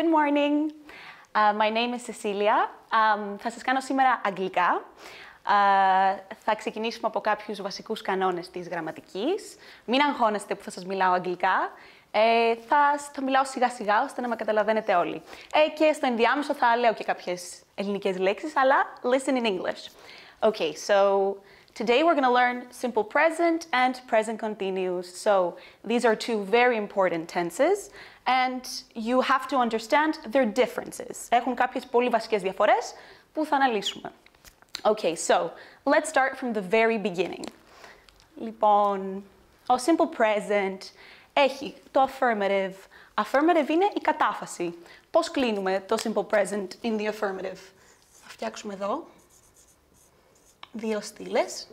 Good morning. My name is Cecilia. Θα σας κάνω σήμερα αγγλικά. Θα ξεκινήσουμε από κάποιους βασικούς κανόνες της γραμματικής. Μην αγχώνεστε που θα σας μιλάω αγγλικά. Θα μιλάω σιγά σιγά ώστε να με καταλαβαίνετε όλοι. Και στο ενδιάμεσο θα λέω και κάποιες ελληνικές λέξεις, αλλά listen in English. Okay, so today we're going to learn simple present and present continuous. So these are two very important tenses and you have to understand their differences. Έχουν κάποιες πολύ βασικές διαφορές που θα αναλύσουμε. Okay, so let's start from the very beginning. Λοιπόν, ο simple present έχει το affirmative. Affirmative είναι η κατάφαση. Πώς κλείνουμε το simple present in the affirmative? Θα φτιάξουμε εδώ δύο στήλες.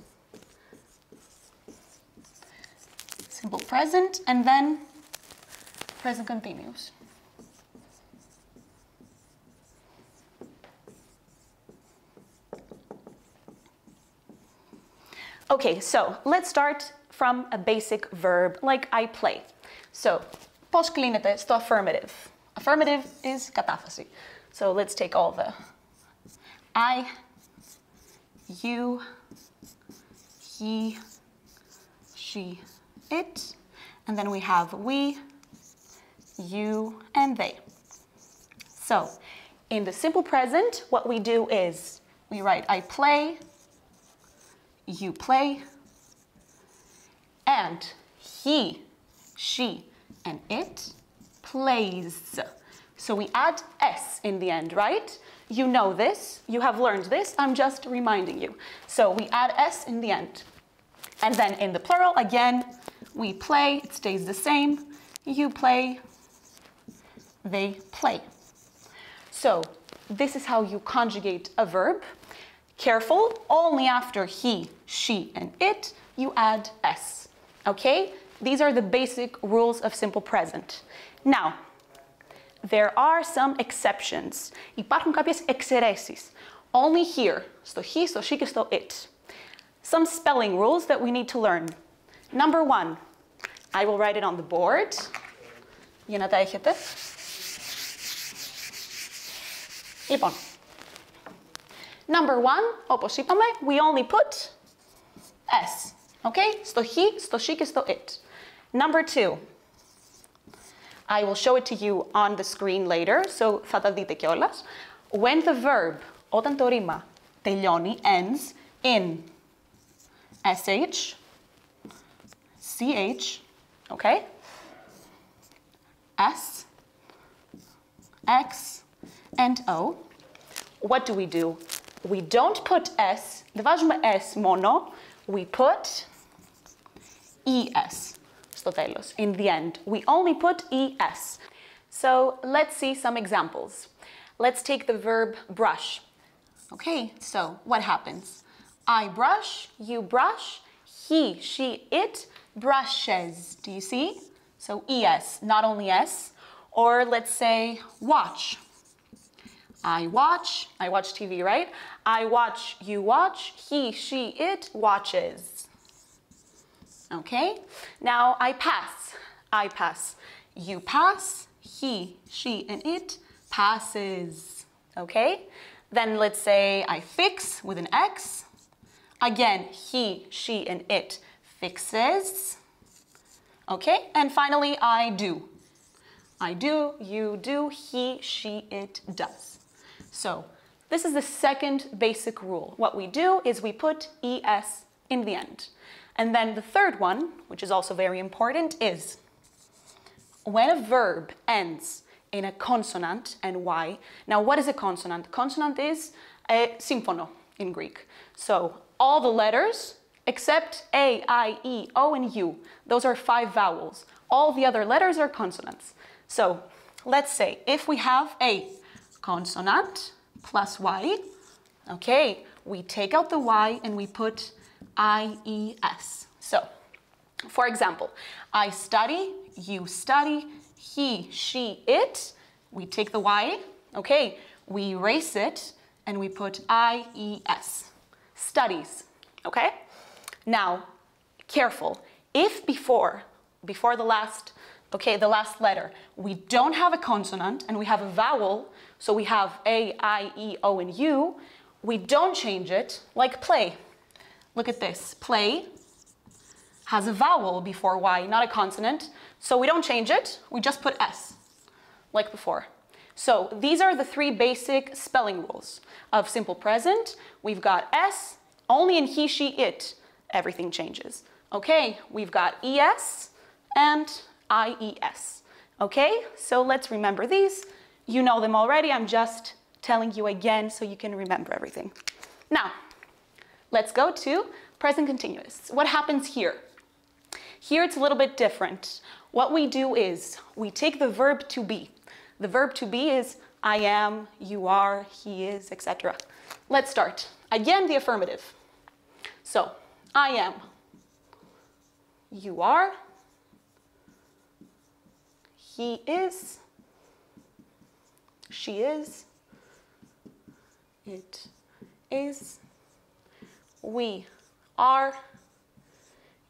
Simple present and then present continuous. Okay, so let's start from a basic verb like I play. So, πώς κλείνεται στο affirmative? Affirmative is κατάφαση. So let's take all the I, you, he, she, it, and then we have we, you, and they. So, in the simple present, what we do is we write I play, you play, and he, she, and it plays. So we add S in the end, right? You know this, you have learned this, I'm just reminding you. So we add S in the end. And then in the plural, again, we play, it stays the same. You play, they play. So this is how you conjugate a verb. Careful, only after he, she, and it, you add S. Okay? These are the basic rules of simple present. Now, there are some exceptions. Υπάρχουν κάποιες εξαιρέσεις. Only here, στο he, στο she και στο it. Some spelling rules that we need to learn. Number one, I will write it on the board. Για να τα έχετε. Λοιπόν, number one, όπως είπαμε, we only put S. Okay? Στο he, στο she και στο it. Number two, I will show it to you on the screen later, so θα τα δείτε κιόλας. When the verb, όταν το ρήμα τελειώνει, ends in SH, CH, okay? S, X, and O. What do? We don't put S, δεν βάζουμε S μόνο, we put ES στο τέλος, in the end. We only put ES. So let's see some examples. Let's take the verb brush. Okay, so what happens? I brush, you brush, he, she, it brushes. Do you see? So ES, not only S. Or let's say watch. I watch TV, right? I watch, you watch, he, she, it watches. Okay? Now I pass. You pass, he, she, and it passes. Okay? Then let's say I fix with an X. Again, he, she, and it fixes. Okay? And finally, I do. I do, you do, he, she, it does. So, this is the second basic rule. What we do is we put ES in the end. And then the third one, which is also very important, is when a verb ends in a consonant and Y. Now, what is a consonant? Consonant is a σύμφωνο in Greek. So, all the letters except A, I, E, O, and U. Those are 5 vowels. All the other letters are consonants. So, let's say if we have a consonant plus Y, okay, we take out the Y and we put I-E-S. So, for example, I study, you study, he, she, it, we take the Y, okay, we erase it, and we put I-E-S. Studies, okay? Now, careful, if before the last okay, the last letter. We don't have a consonant and we have a vowel, so we have A, I, E, O, and U. We don't change it, like play. Look at this. Play has a vowel before Y, not a consonant. So we don't change it, we just put S, like before. So these are the three basic spelling rules of simple present. We've got S, only in he, she, it, everything changes. Okay, we've got ES and IES. Okay, so let's remember these. You know them already, I'm just telling you again so you can remember everything. Now, let's go to present continuous. What happens here? Here it's a little bit different. What we do is we take the verb to be. The verb to be is I am, you are, he is, etc. Let's start. Again, the affirmative. So, I am, you are, he is, she is, it is, we are,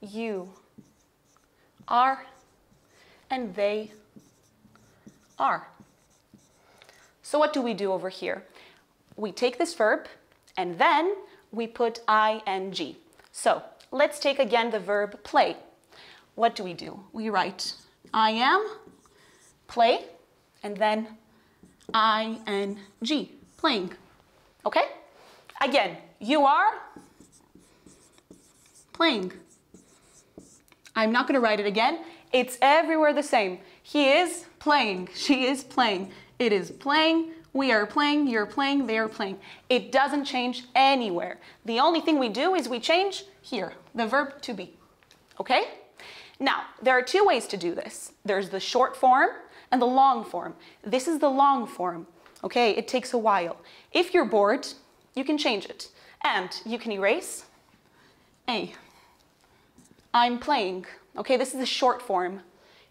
you are, and they are. So what do we do over here? We take this verb and then we put ing. So let's take again the verb play. What do? We write I am, play, and then ing, playing. Okay? Again, you are playing. I'm not going to write it again. It's everywhere the same. He is playing. She is playing. It is playing. We are playing. You're playing. They are playing. It doesn't change anywhere. The only thing we do is we change here, the verb to be. Okay? Now, there are two ways to do this. There's the short form and the long form. This is the long form. Okay? It takes a while. If you're bored, you can change it. And you can erase A. I'm playing. Okay, this is the short form.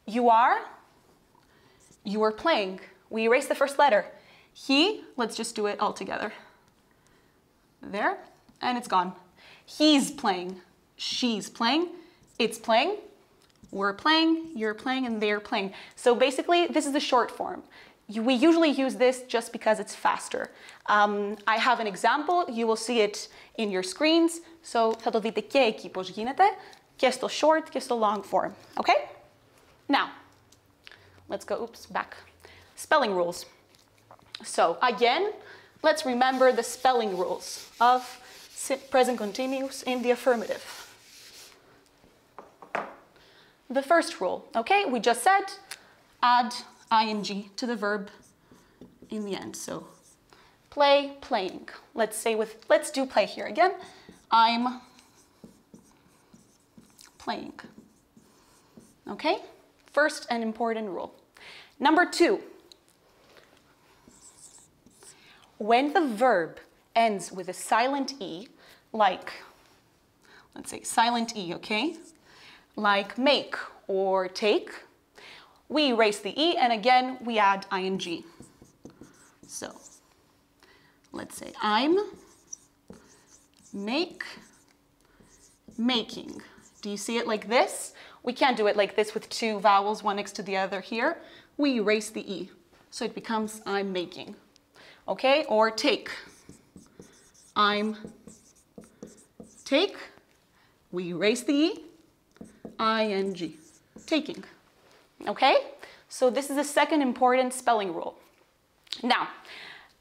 You are playing. We erase the first letter. He, let's just do it all together. There, and it's gone. He's playing. She's playing. It's playing. We're playing. You're playing, and they're playing. So basically, this is the short form. We usually use this just because it's faster. I have an example. You will see it in your screens. So θα το δείτε και εκεί πώς γίνεται. Και στο short, και στο long form. Okay? Now, let's go, back. Spelling rules. So again, let's remember the spelling rules of present continuous in the affirmative. The first rule, okay? We just said add ing to the verb in the end. So play, playing. Let's do play here again. I'm playing. Okay? First and important rule. Number 2. When the verb ends with a silent E, like, let's say silent E, okay? Like make or take, we erase the E and again we add ing. So, let's say I'm making. Do you see it like this? We can't do it like this with two vowels, one next to the other here. We erase the E. So it becomes I'm making. Okay? Or take. I'm take. We erase the E. ing. Taking. Okay? So this is the second important spelling rule. Now,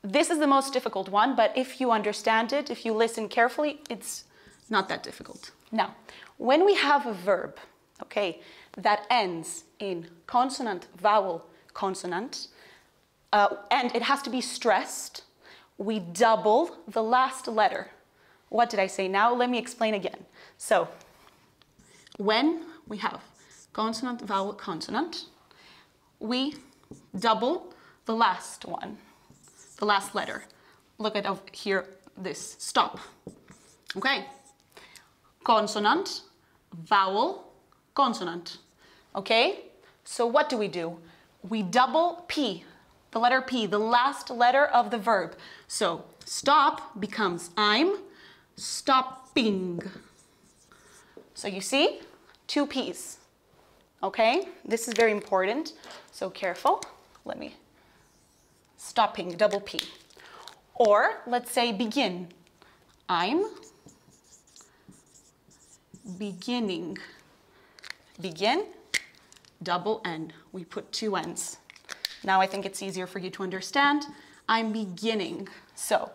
this is the most difficult one, but if you understand it, if you listen carefully, it's not that difficult. Now, when we have a verb, okay, that ends in consonant, vowel, consonant, and it has to be stressed, we double the last letter. What did I say now? Let me explain again. So, when we have consonant, vowel, consonant, we double the last one, the last letter. Look at here, this, stop. Okay? Consonant, vowel, consonant. Okay? So what do? We double P, the letter P, the last letter of the verb. So stop becomes I'm stopping. So you see, 2 P's. Okay? This is very important, so careful. Let me, stopping, double P. Or, let's say begin. I'm beginning. Begin, double N. We put 2 N's. Now I think it's easier for you to understand. I'm beginning. So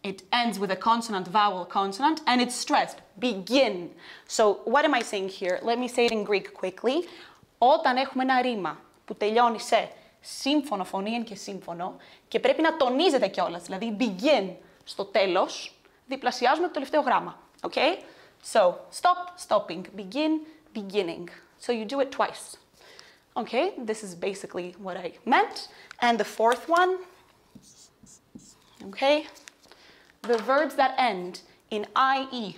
it ends with a consonant, vowel, consonant, and it's stressed. Begin. So what am I saying here? Let me say it in Greek quickly. Όταν έχουμε ένα ρήμα που τελειώνει σε σύμφωνο, φωνήεν και σύμφωνο και πρέπει να τονίζεται κιόλας, δηλαδή begin στο τέλος, διπλασιάζουμε το τελευταίο γράμμα. Okay? So stop, stopping, begin, beginning. So you do it twice. Okay, this is basically what I meant. And the fourth one, okay, the verbs that end in IE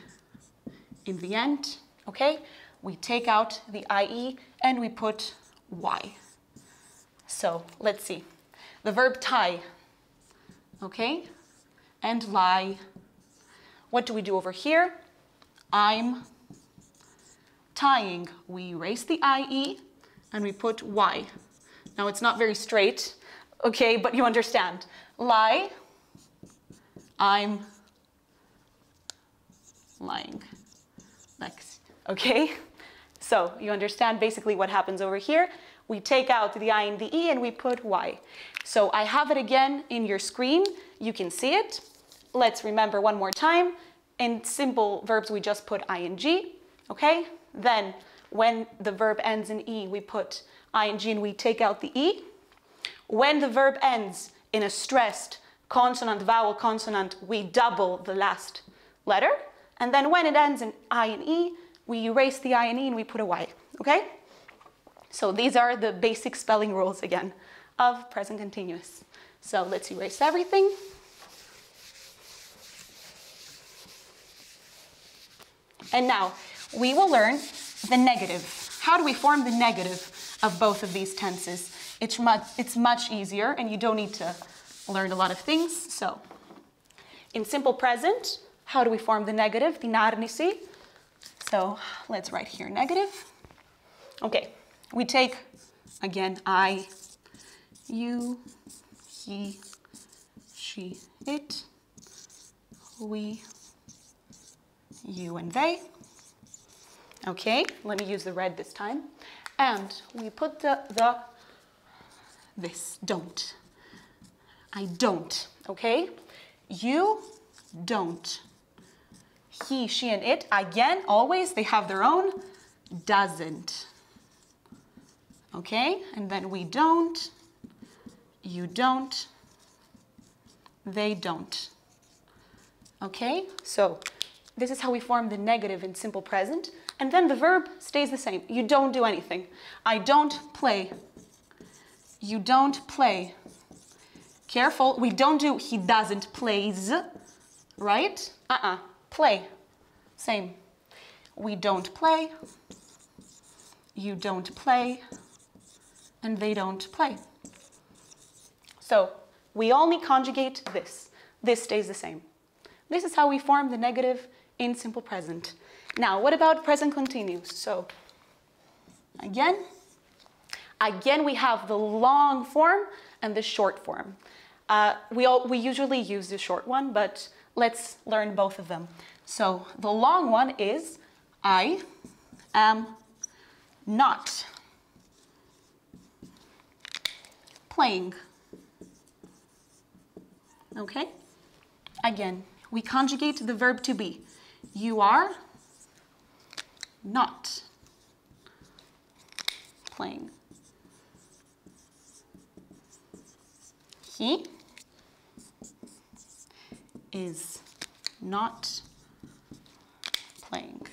in the end, okay, we take out the IE and we put Y. So let's see. The verb tie, okay, and lie. What do we do over here? I'm tying. We erase the IE and we put Y. Now it's not very straight, okay, but you understand. Lie, I'm lying. Next, okay? So you understand basically what happens over here. We take out the I and the E and we put Y. So I have it again in your screen. You can see it. Let's remember one more time. In simple verbs, we just put ing, okay? Then when the verb ends in E, we put ing and we take out the E. When the verb ends in a stressed consonant, vowel, consonant, we double the last letter. And then when it ends in I and E, we erase the I and E and we put a Y, okay? So these are the basic spelling rules again of present continuous. So let's erase everything. And now we will learn the negative. How do we form the negative of both of these tenses? It's much easier and you don't need to learn a lot of things. So in simple present, how do we form the negative, την άρνηση? So let's write here negative. Okay, we take again I, you, he, she, it, we, you and they. Okay, let me use the red this time. And we put this, don't. I don't, okay? You don't. He, she, and it, again, always, they have their own, doesn't. Okay, and then we don't, you don't, they don't. Okay, so this is how we form the negative in simple present. And then the verb stays the same. You don't do anything. I don't play. You don't play. Careful, we don't do he doesn't plays, right? Play. Same. We don't play. You don't play. And they don't play. So we only conjugate this. This stays the same. This is how we form the negative in simple present. Now, what about present continuous? So, again we have the long form and the short form. We usually use the short one, but let's learn both of them. So, the long one is I am not playing. Okay? Again, we conjugate the verb to be. You are not playing. He is not playing.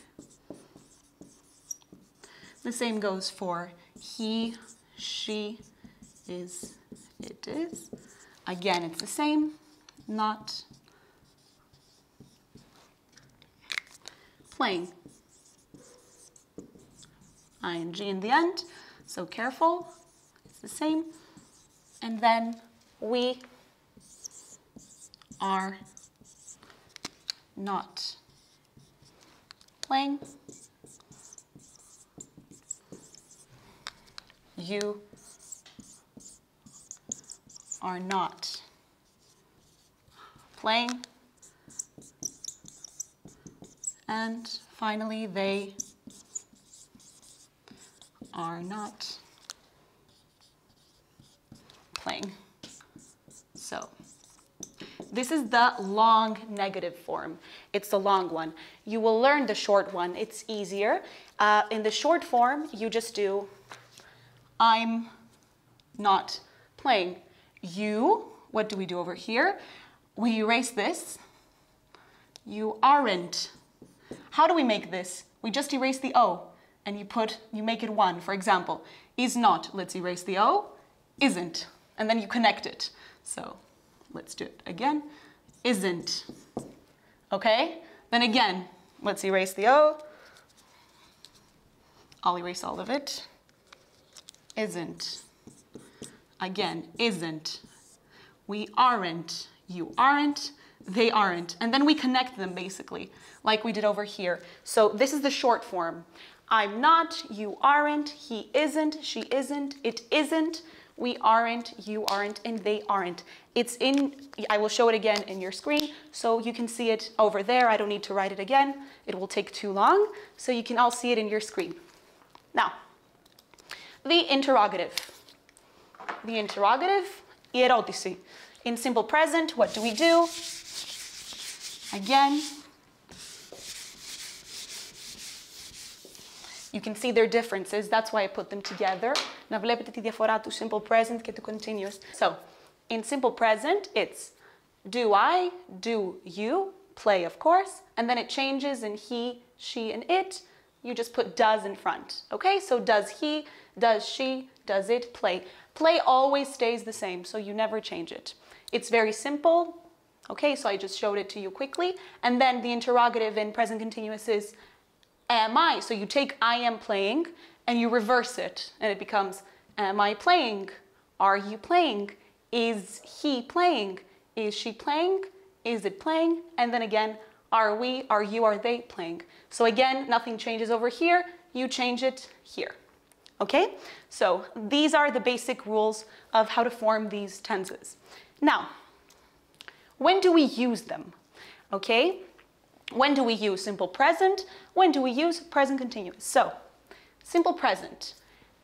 The same goes for he, she, is, it is. Again, it's the same, not playing. ing in the end, so careful, it's the same. And then we are not playing. You are not playing. And finally, they are not playing. So this is the long negative form. It's the long one. You will learn the short one. It's easier. In the short form, you just do, I'm not playing. You, what do we do over here? We erase this. You aren't. How do we make this? We just erase the O and you make it one. For example, is not, let's erase the O, isn't, and then you connect it. So let's do it again. Isn't. Okay? Then again, let's erase the O. I'll erase all of it. Isn't. Again, isn't. We aren't. You aren't. They aren't. And then we connect them basically, like we did over here. So this is the short form. I'm not, you aren't, he isn't, she isn't, it isn't, we aren't, you aren't, and they aren't. It's in, I will show it again in your screen, so you can see it over there. I don't need to write it again. It will take too long, so you can all see it in your screen. Now, the interrogative. The interrogative, η ερώτηση. In simple present, what do we do? Again, you can see their differences. That's why I put them together. Να βλέπετε τη διαφορά του simple present και του continuous. So, in simple present, it's do I, do you, play of course, and then it changes in he, she, and it. You just put does in front. Okay, so does he, does she, does it, play. Play always stays the same, so you never change it. It's very simple. Okay, so I just showed it to you quickly. And then the interrogative in present continuous is am I? So you take I am playing and you reverse it and it becomes am I playing? Are you playing? Is he playing? Is she playing? Is it playing? And then again, are we, are you, are they playing? So again, nothing changes over here. You change it here. Okay? So these are the basic rules of how to form these tenses. Now, when do we use them? Okay? When do we use simple present? When do we use present continuous? So, simple present.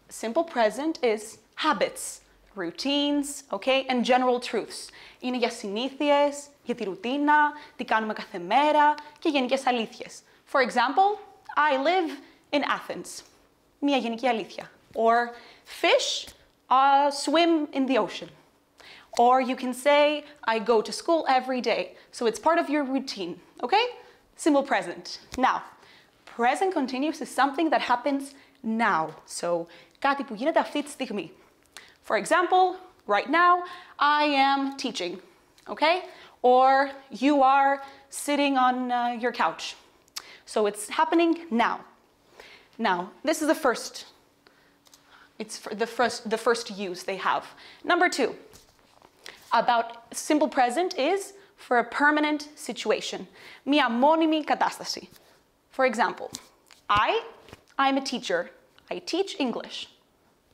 Simple present is habits, routines, okay, and general truths. Είναι για συνήθειες, για τη ρουτίνα, τι κάνουμε κάθε μέρα και γενικές αλήθειες. For example, I live in Athens. Μια γενική αλήθεια. Or fish swim in the ocean. Or you can say, I go to school every day. So it's part of your routine, okay? Simple present. Now, present continuous is something that happens now. So, κάτι που γίνεται αυτή τη στιγμή. For example, right now, I am teaching, okay? Or you are sitting on your couch. So it's happening now. Now, this is the first. It's the first use they have. Number two. About simple present is for a permanent situation. Μια μόνιμη κατάσταση. For example, I'm a teacher. I teach English.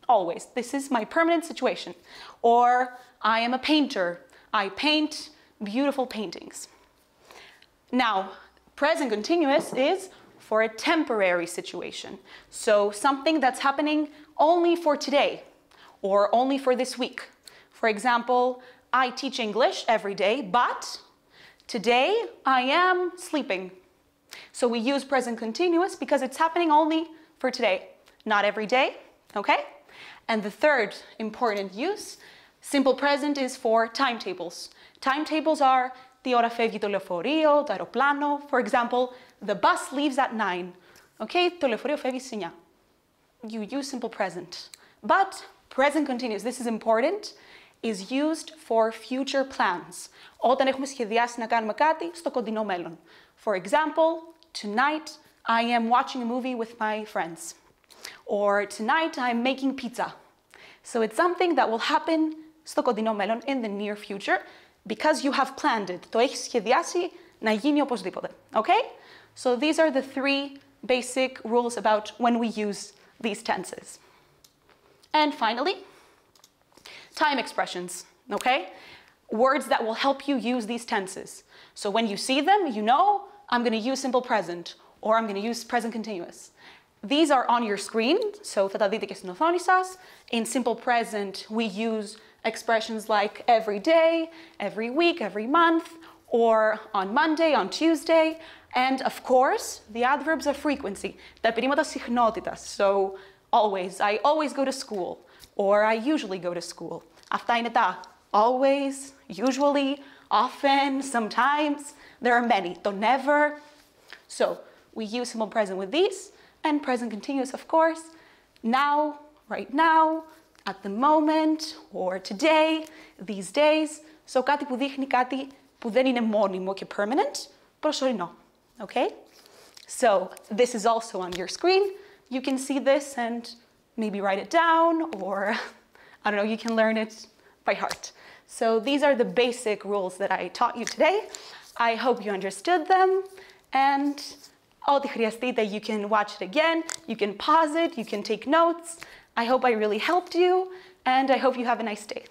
Always. This is my permanent situation. Or I am a painter. I paint beautiful paintings. Now, present continuous is for a temporary situation. So something that's happening only for today or only for this week. For example, I teach English every day, but today I am sleeping. So we use present continuous because it's happening only for today, not every day, okay? And the third important use, simple present, is for timetables. Timetables are τι ώρα φεύγει το λεωφορείο, το αεροπλάνο. For example, the bus leaves at 9. Okay, το λεωφορείο φεύγει στις 9. You use simple present. But present continuous, this is important, is used for future plans. Όταν έχουμε σχεδιάσει να κάνουμε κάτι στο κοντινό μέλλον. For example, tonight I am watching a movie with my friends. Or tonight I'm making pizza. So it's something that will happen στο κοντινό μέλλον, in the near future, because you have planned it. Το έχεις σχεδιάσει να γίνει οπωσδήποτε. Okay? So these are the three basic rules about when we use these tenses. And finally, time expressions, okay? Words that will help you use these tenses. So when you see them, you know, I'm going to use simple present, or I'm going to use present continuous. These are on your screen, so θα τα δείτε και στην οθόνη σας. In simple present, we use expressions like every day, every week, every month, or on Monday, on Tuesday, and of course, the adverbs of frequency, τα επιδήματα συχνότητας. So, always, I always go to school, or I usually go to school. Αυτά είναι τα always, usually, often, sometimes. There are many. Το never. So, we use simple present with these, and present continuous, of course. Now, right now, at the moment, or today, these days. So, κάτι που δείχνει κάτι που δεν είναι μόνιμο και permanent, προσωρινό. Okay? So, this is also on your screen. You can see this and maybe write it down, or, I don't know, you can learn it by heart. So, these are the basic rules that I taught you today. I hope you understood them, and ό,τι χρειαστείτε, you can watch it again, you can pause it, you can take notes. I hope I really helped you, and I hope you have a nice day.